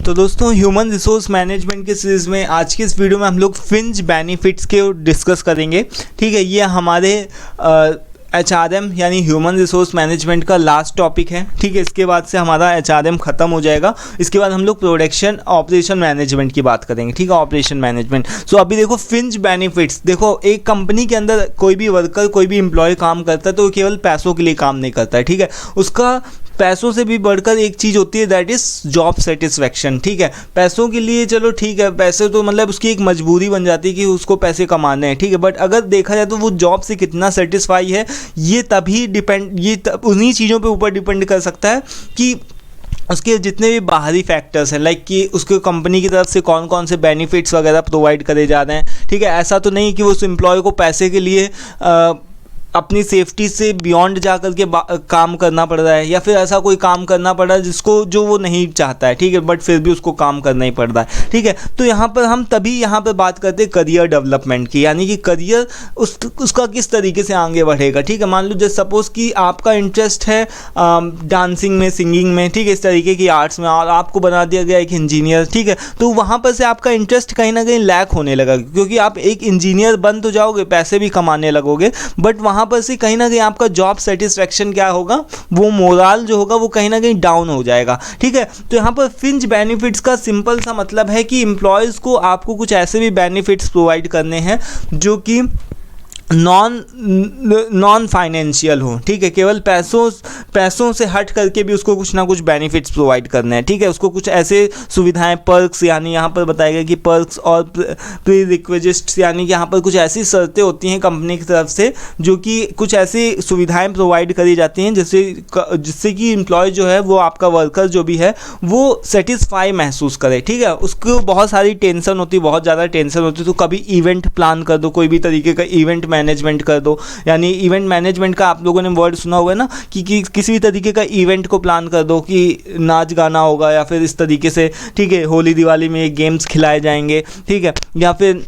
तो दोस्तों human resource management के सीरीज़ में आज की इस वीडियो में हम लोग फ्रिंज बेनिफिट्स के डिस्कस करेंगे। ठीक है, ये हमारे HRM यानी ह्यूमन रिसोर्स मैनेजमेंट का लास्ट टॉपिक है। ठीक है, इसके बाद से हमारा HRM ख़त्म हो जाएगा। इसके बाद हम लोग प्रोडक्शन ऑपरेशन मैनेजमेंट की बात करेंगे। ठीक है, ऑपरेशन मैनेजमेंट। सो अभी देखो फ्रिंज बेनिफिट्स, देखो एक कंपनी के अंदर कोई भी वर्कर कोई भी एम्प्लॉय काम करता है तो केवल पैसों के लिए काम नहीं करता है। ठीक है, उसका पैसों से भी बढ़कर एक चीज़ होती है, दैट इज़ जॉब सेटिस्फेक्शन। ठीक है, पैसों के लिए चलो ठीक है, पैसे तो मतलब उसकी एक मजबूरी बन जाती है कि उसको पैसे कमाने हैं। ठीक है, बट अगर देखा जाए तो वो जॉब से कितना सेटिस्फाई है ये तभी उन्हीं चीज़ों पे ऊपर डिपेंड कर सकता है कि उसके जितने भी बाहरी फैक्टर्स हैं, लाइक कि उसके कंपनी की तरफ से कौन कौन से बेनिफिट्स वगैरह प्रोवाइड करे जा रहे हैं। ठीक है, ऐसा तो नहीं कि वो उस एम्प्लॉय को पैसे के लिए अपनी सेफ्टी से बियॉन्ड जा कर के काम करना पड़ रहा है, या फिर ऐसा कोई काम करना पड़ रहा है जिसको जो वो नहीं चाहता है। ठीक है, बट फिर भी उसको काम करना ही पड़ रहा है। ठीक है, तो यहाँ पर हम तभी यहाँ पर बात करते हैं करियर डेवलपमेंट की, यानी कि करियर उसका किस तरीके से आगे बढ़ेगा। ठीक है, मान लो जैसे सपोज़ कि आपका इंटरेस्ट है डांसिंग में, सिंगिंग में, ठीक है, इस तरीके की आर्ट्स में, और आपको बना दिया गया एक इंजीनियर। ठीक है, तो वहाँ पर से आपका इंटरेस्ट कहीं ना कहीं लैक होने लगा, क्योंकि आप एक इंजीनियर बन तो जाओगे, पैसे भी कमाने लगोगे, बट वहाँ पर से कहीं ना कहीं आपका जॉब सेटिस्फेक्शन क्या होगा, वो मोरल जो होगा वो कहीं ना कहीं डाउन हो जाएगा। ठीक है, तो यहाँ पर फ्रिंज बेनिफिट्स का सिंपल सा मतलब है कि एम्प्लॉयज़ को आपको कुछ ऐसे भी बेनिफिट्स प्रोवाइड करने हैं जो कि नॉन फाइनेंशियल हो। ठीक है, केवल पैसों से हट करके भी उसको कुछ ना कुछ बेनिफिट्स प्रोवाइड करने हैं। ठीक है, उसको कुछ ऐसे सुविधाएं, पर्क्स, यानी यहाँ पर बताया गया कि पर्क्स और प्री रिक्विजिट्स, यानी कि यहाँ पर कुछ ऐसी शर्तें होती हैं कंपनी की तरफ से जो कि कुछ ऐसी सुविधाएं प्रोवाइड करी जाती हैं जिससे कि एम्प्लॉय जो है वो आपका वर्कर जो भी है वो सेटिस्फाई महसूस करे। ठीक है, उसको बहुत सारी टेंशन होती है, बहुत ज़्यादा टेंशन होती है, तो कभी इवेंट प्लान कर दो, कोई भी तरीके का इवेंट मैनेजमेंट कर दो। यानी इवेंट मैनेजमेंट का आप लोगों ने वर्ड सुना होगा ना कि किसी भी तरीके का इवेंट को प्लान कर दो कि नाच गाना होगा, या फिर इस तरीके से, ठीक है, होली दिवाली में गेम्स खिलाए जाएंगे। ठीक है, या फिर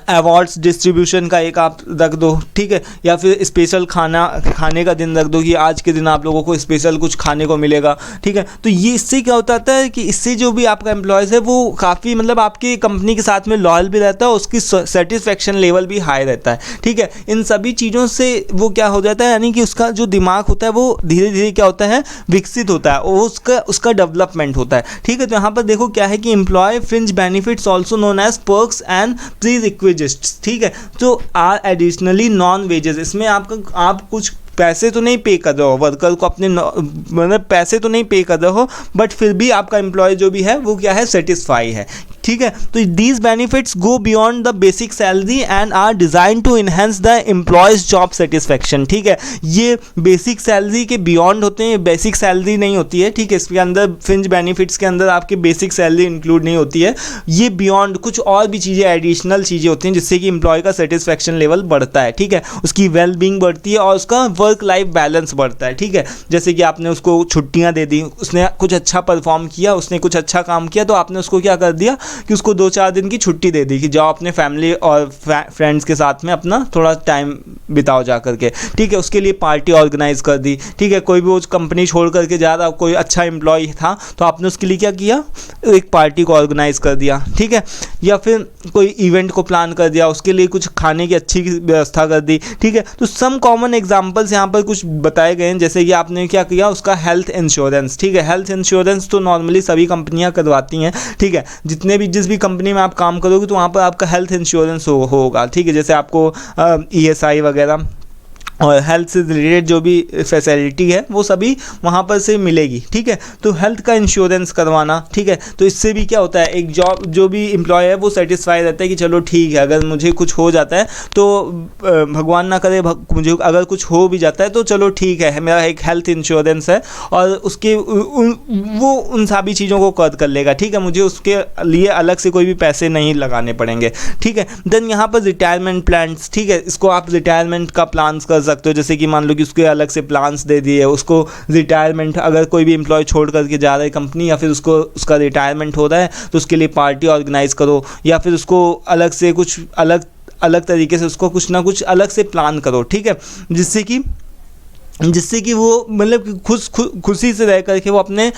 अवार्ड्स डिस्ट्रीब्यूशन का एक आप रख दो। ठीक है, या फिर स्पेशल खाने का दिन रख दो कि आज के दिन आप लोगों को स्पेशल कुछ खाने को मिलेगा। ठीक है, तो ये इससे क्या होता है कि इससे जो भी आपका एम्प्लॉयज़ है वो काफ़ी मतलब आपकी कंपनी के साथ में लॉयल भी रहता है, उसकी सेटिस्फेक्शन लेवल भी हाई रहता है। ठीक है, इन सभी चीज़ों से वो क्या हो जाता है, यानी कि उसका जो दिमाग होता है वो धीरे धीरे क्या होता है, विकसित होता है, और उसका डेवलपमेंट होता है। ठीक है, तो यहाँ पर देखो क्या है कि employee fringe benefits also known as perks and prerequisites. ठीक है, तो आर एडिशनली नॉन वेजेस, इसमें आप कुछ पैसे तो नहीं पे कर रहे हो वर्कर को, अपने मतलब पैसे तो नहीं पे कर रहे हो, बट फिर भी आपका एम्प्लॉय जो भी है वो क्या है, सेटिस्फाई है। ठीक है, तो these benefits go beyond the basic salary and are designed to enhance the employee's job satisfaction. ठीक है, ये बेसिक सैलरी के बियॉन्ड होते हैं, बेसिक सैलरी नहीं होती है। ठीक है, इसके अंदर फ्रिंज बेनिफिट्स के अंदर आपकी बेसिक सैलरी इंक्लूड नहीं होती है, ये बियॉन्ड कुछ और भी चीज़ें, एडिशनल चीज़ें होती हैं जिससे कि एम्प्लॉय का सेटिस्फेक्शन लेवल बढ़ता है। ठीक है, उसकी वेल बींग बढ़ती है और उसका वर्क लाइफ बैलेंस बढ़ता है। ठीक है, जैसे कि आपने उसको छुट्टियां दे दी, उसने कुछ अच्छा परफॉर्म किया, उसने कुछ अच्छा काम किया, तो आपने उसको क्या कर दिया कि उसको 2-4 दिन की छुट्टी दे दी कि जाओ अपने फैमिली और फ्रेंड्स के साथ में अपना थोड़ा टाइम बिताओ जा करके। ठीक है, उसके लिए पार्टी ऑर्गेनाइज कर दी। ठीक है, कोई भी वो कंपनी छोड़ करके जा रहा, कोई अच्छा एम्प्लॉय था तो आपने उसके लिए क्या किया, एक पार्टी को ऑर्गेनाइज कर दिया। ठीक है, या फिर कोई इवेंट को प्लान कर दिया, उसके लिए कुछ खाने की अच्छी व्यवस्था कर दी। ठीक है, तो सम कॉमन एग्जाम्पल्स यहाँ पर कुछ बताए गए हैं, जैसे कि आपने क्या किया, उसका हेल्थ इंश्योरेंस। ठीक है, हेल्थ इंश्योरेंस तो नॉर्मली सभी कंपनियां करवाती हैं। ठीक है, जिस भी कंपनी में आप काम करोगे तो वहाँ पर आपका हेल्थ इंश्योरेंस होगा। ठीक है, जैसे आपको ESI वगैरह और हेल्थ से रिलेटेड जो भी फैसिलिटी है वो सभी वहाँ पर से मिलेगी। ठीक है, तो हेल्थ का इंश्योरेंस करवाना। ठीक है, तो इससे भी क्या होता है, एक जो भी एम्प्लॉय है वो सेटिस्फाई रहता है कि चलो ठीक है, अगर मुझे कुछ हो जाता है तो भगवान ना करे मुझे अगर कुछ हो भी जाता है तो चलो ठीक है, मेरा एक हेल्थ इंश्योरेंस है और उसके वो उन सभी चीज़ों को कवर कर लेगा। ठीक है, मुझे उसके लिए अलग से कोई भी पैसे नहीं लगाने पड़ेंगे। ठीक है, देन यहाँ पर रिटायरमेंट प्लान्स। ठीक है, इसको आप रिटायरमेंट का प्लान्स कर सकते हो, जैसे कि मान लो कि उसके अलग से प्लान्स दे दिए, उसको रिटायरमेंट, अगर कोई भी एम्प्लॉय छोड़ करके जा रहा है कंपनी, या फिर उसका रिटायरमेंट हो रहा है तो उसके लिए पार्टी ऑर्गेनाइज करो, या फिर उसको अलग से कुछ अलग तरीके से उसको कुछ ना कुछ अलग से प्लान करो। ठीक है, जिससे कि वो मतलब खुशी से रह करके वो अपने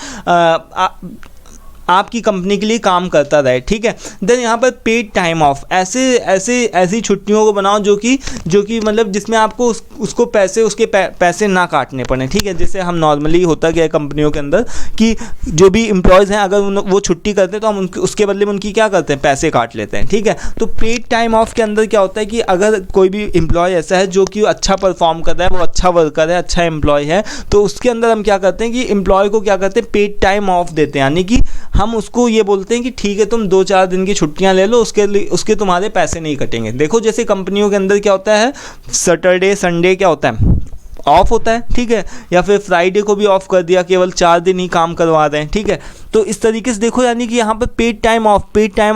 आपकी कंपनी के लिए काम करता रहे, ठीक है। देन यहाँ पर पेड टाइम ऑफ, ऐसी छुट्टियों को बनाओ जो कि मतलब जिसमें आपको उसको उसके पैसे ना काटने पड़े, ठीक है। जैसे हम नॉर्मली होता क्या है कंपनियों के अंदर कि जो भी एम्प्लॉयज़ हैं अगर वो छुट्टी करते हैं तो हम उसके बदले में उनकी क्या करते हैं, पैसे काट लेते हैं, ठीक है। तो पेड टाइम ऑफ के अंदर क्या होता है कि अगर कोई भी एम्प्लॉय ऐसा है जो कि अच्छा परफॉर्म कर रहा है, वो अच्छा वर्कर है, अच्छा एम्प्लॉय है, तो उसके अंदर हम क्या करते हैं कि एम्प्लॉय को क्या करते हैं, पेड टाइम ऑफ देते हैं। यानी कि हम उसको ये बोलते हैं कि ठीक है तुम 2-4 दिन की छुट्टियां ले लो, उसके तुम्हारे पैसे नहीं कटेंगे। देखो जैसे कंपनियों के अंदर क्या होता है, सैटरडे संडे क्या होता है, ऑफ होता है, ठीक है, या फिर फ्राइडे को भी ऑफ कर दिया, केवल 4 दिन ही काम करवा रहे हैं, ठीक है। तो इस तरीके से देखो, यानी कि यहाँ पर पेड टाइम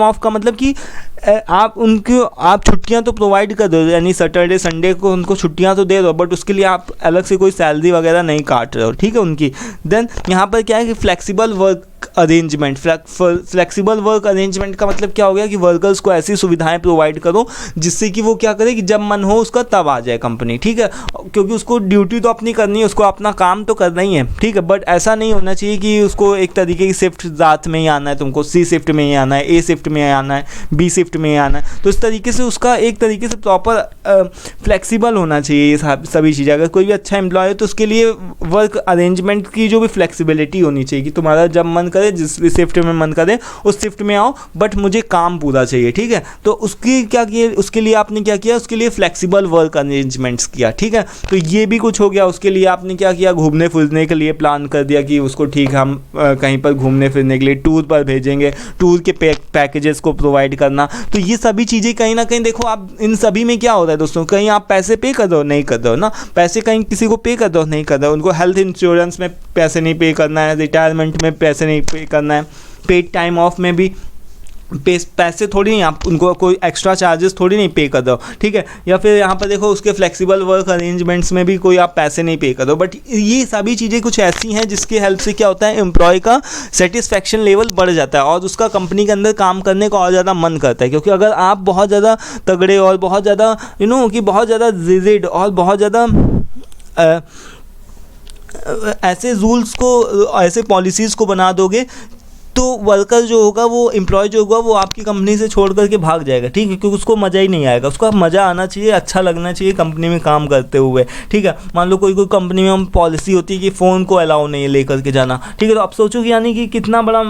ऑफ का मतलब कि आप छुट्टियां तो प्रोवाइड कर दो, यानी सैटरडे संडे को उनको छुट्टियां तो दे दो, बट उसके लिए आप अलग से कोई सैलरी वगैरह नहीं काट रहे हो, ठीक है उनकी। देन यहाँ पर क्या है कि flexible work arrangement, flexible work arrangement का मतलब क्या हो गया कि वर्कर्स को ऐसी सुविधाएं प्रोवाइड करो जिससे कि वो क्या करे कि जब मन हो उसका तब आ जाए कंपनी, ठीक है। क्योंकि उसको ड्यूटी तो अपनी करनी है, उसको अपना काम तो करना ही है, ठीक है। बट ऐसा नहीं होना चाहिए कि उसको एक तरीके की शिफ्ट रात में ही आना है, तुमको सी शिफ्ट में ही आना है, ए शिफ्ट में आना है, बी शिफ्ट में आना है। तो इस तरीके से उसका एक तरीके से प्रॉपर फ्लेक्सिबल होना चाहिए ये सभी चीज़ें। अगर कोई भी अच्छा एम्प्लॉय है तो उसके लिए वर्क अरेंजमेंट की जो भी फ्लेक्सिबिलिटी होनी चाहिए कि तुम्हारा जब मन करे, जिस भी शिफ्ट में मन करे उस शिफ्ट में आओ, बट मुझे काम पूरा चाहिए, ठीक है। तो उसकी क्या किया, उसके लिए आपने क्या किया, उसके लिए फ्लेक्सिबल वर्क अरेंजमेंट्स किया, ठीक है। तो ये भी कुछ हो गया। उसके लिए आपने क्या किया, घूमने फिरने के लिए प्लान कर दिया कि उसको ठीक है हम कहीं पर घूमने फिरने के लिए टूर पर भेजेंगे, टूर के पैकेजेस को प्रोवाइड करना। तो ये सभी चीज़ें कहीं ना कहीं देखो, आप इन सभी में क्या होता है दोस्तों, कहीं आप पैसे पे कर दो, नहीं कर दो ना पैसे, कहीं किसी को पे कर दो, नहीं कर दो, उनको हेल्थ इंश्योरेंस में पैसे नहीं पे करना है, रिटायरमेंट में पैसे नहीं पे करना है, पेड टाइम ऑफ में भी पैसे थोड़ी नहीं, आप उनको कोई एक्स्ट्रा चार्जेस थोड़ी नहीं पे कर दो, ठीक है। या फिर यहाँ पर देखो उसके फ्लेक्सिबल वर्क अरेंजमेंट्स में भी कोई आप पैसे नहीं पे कर दो। बट ये सभी चीज़ें कुछ ऐसी हैं जिसकी हेल्प से क्या होता है, एम्प्लॉय का सेटिस्फैक्शन लेवल बढ़ जाता है और उसका कंपनी के अंदर काम करने का और ज़्यादा मन करता है। क्योंकि अगर आप बहुत ज़्यादा तगड़े और बहुत ज़्यादा कि बहुत ज़्यादा रिजिड और बहुत ज़्यादा ऐसे रूल्स को, ऐसे पॉलिसीज़ को बना दोगे तो वर्कर जो होगा, वो एम्प्लॉय जो होगा, वो आपकी कंपनी से छोड़ करके भाग जाएगा, ठीक है। क्योंकि उसको मज़ा ही नहीं आएगा, उसको मज़ा आना चाहिए, अच्छा लगना चाहिए कंपनी में काम करते हुए, ठीक है। मान लो कोई कंपनी में हम पॉलिसी होती है कि फ़ोन को अलाउ नहीं है लेकर के जाना, ठीक है। तो आप सोचो कि यानी कि कितना बड़ा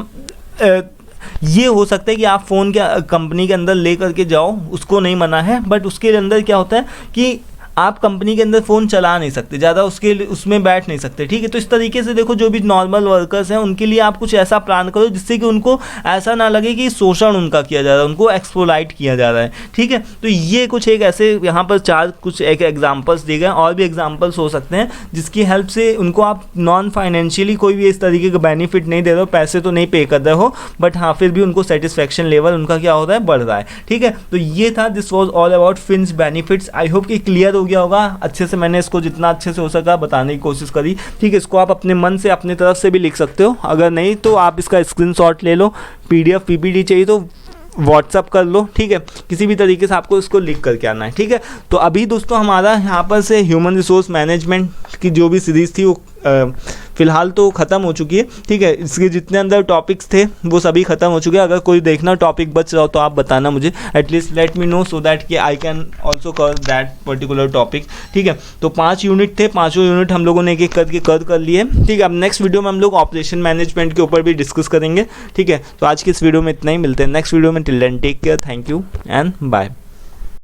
ये हो सकता है कि आप फ़ोन के कंपनी के अंदर ले करके जाओ, उसको नहीं मना है, बट उसके अंदर क्या होता है कि आप कंपनी के अंदर फ़ोन चला नहीं सकते, ज़्यादा उसमें बैठ नहीं सकते, ठीक है। तो इस तरीके से देखो, जो भी नॉर्मल वर्कर्स हैं उनके लिए आप कुछ ऐसा प्लान करो जिससे कि उनको ऐसा ना लगे कि शोषण उनका किया जा रहा है, उनको एक्सप्लॉइट किया जा रहा है, ठीक है। तो ये कुछ एक ऐसे यहाँ पर कुछ एक एग्जांपल्स दिए गए, और भी एग्जांपल्स हो सकते हैं जिसकी हेल्प से उनको आप नॉन फाइनेंशियली कोई भी इस तरीके का बेनिफिट नहीं दे रहे हो, पैसे तो नहीं पे कर रहे हो, बट हाँ फिर भी उनको सेटिस्फैक्शन लेवल उनका क्या हो रहा है, बढ़ रहा है, ठीक है। तो ये था, this was all about fringe benefits. I hope कि क्लियर हो गया होगा अच्छे से। मैंने इसको जितना अच्छे से हो सका बताने की कोशिश करी, ठीक है। इसको आप अपने मन से, अपनी तरफ से भी लिख सकते हो, अगर नहीं तो आप इसका स्क्रीनशॉट ले लो, PDF PPT चाहिए तो व्हाट्सअप कर लो, ठीक है। किसी भी तरीके से आपको इसको लिख करके आना है, ठीक है। तो अभी दोस्तों हमारा यहाँ पर से ह्यूमन रिसोर्स मैनेजमेंट की जो भी सीरीज़ थी वो फ़िलहाल तो ख़त्म हो चुकी है, ठीक है। इसके जितने अंदर टॉपिक्स थे वो सभी ख़त्म हो चुके हैं। अगर कोई देखना टॉपिक बच रहा हो तो आप बताना मुझे, at least let me know, so that कि I can also cover that particular topic, ठीक है। तो 5 यूनिट थे, 5 यूनिट हम लोगों ने एक एक करके कर लिए, ठीक है। अब नेक्स्ट वीडियो में हम लोग ऑपरेशन मैनेजमेंट के ऊपर भी डिस्कस करेंगे, ठीक है। तो आज की इस वीडियो में इतना ही, मिलते हैं नेक्स्ट वीडियो में। Till then take care, thank you and bye.